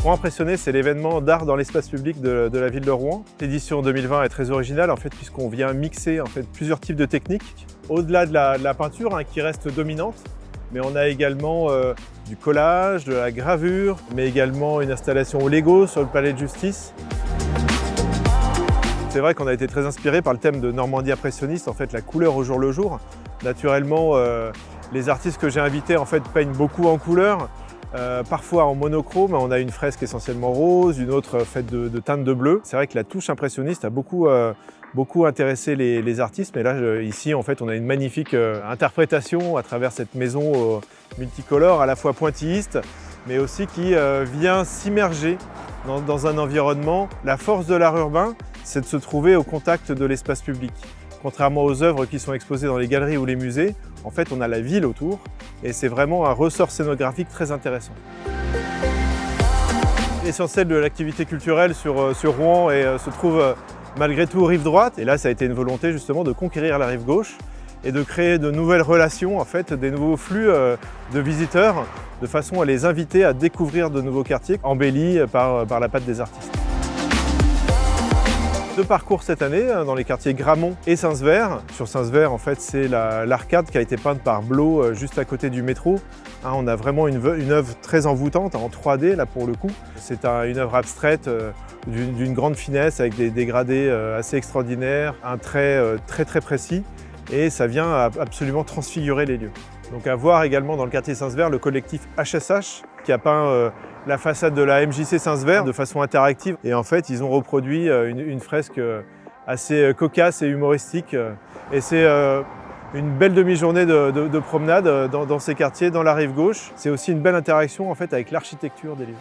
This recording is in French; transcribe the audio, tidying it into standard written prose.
Rouen Impressionné, c'est l'événement d'art dans l'espace public de la ville de Rouen. L'édition 2020 est très originale en fait, puisqu'on vient mixer en fait, plusieurs types de techniques. Au-delà de la peinture qui reste dominante, mais on a également du collage, de la gravure, mais également une installation au Lego sur le palais de justice. C'est vrai qu'on a été très inspiré par le thème de Normandie impressionniste, en fait la couleur au jour le jour. Naturellement, les artistes que j'ai invités en fait, peignent beaucoup en couleur. Parfois en monochrome, on a une fresque essentiellement rose, une autre faite de teintes de bleu. C'est vrai que la touche impressionniste a beaucoup intéressé les artistes, mais là ici en fait on a une magnifique interprétation à travers cette maison multicolore, à la fois pointilliste, mais aussi qui vient s'immerger dans un environnement. La force de l'art urbain, c'est de se trouver au contact de l'espace public. Contrairement aux œuvres qui sont exposées dans les galeries ou les musées, en fait on a la ville autour et c'est vraiment un ressort scénographique très intéressant. L'essentiel de l'activité culturelle sur Rouen se trouve malgré tout rive droite, et là ça a été une volonté justement de conquérir la rive gauche et de créer de nouvelles relations, en fait, des nouveaux flux de visiteurs, de façon à les inviter à découvrir de nouveaux quartiers embellis par la patte des artistes. Deux parcours cette année dans les quartiers Gramont et Saint-Sever. Sur Saint-Sever, en fait, c'est l'arcade qui a été peinte par Blo juste à côté du métro. On a vraiment une œuvre très envoûtante en 3D là pour le coup. C'est une œuvre abstraite d'une grande finesse avec des dégradés assez extraordinaires, un trait très précis, et ça vient absolument transfigurer les lieux. Donc à voir également dans le quartier Saint-Sever le collectif HSH qui a peint la façade de la MJC Saint-Sever de façon interactive. Et en fait, ils ont reproduit une fresque assez cocasse et humoristique. Et c'est une belle demi-journée de promenade dans ces quartiers, dans la rive gauche. C'est aussi une belle interaction en fait, avec l'architecture des lieux.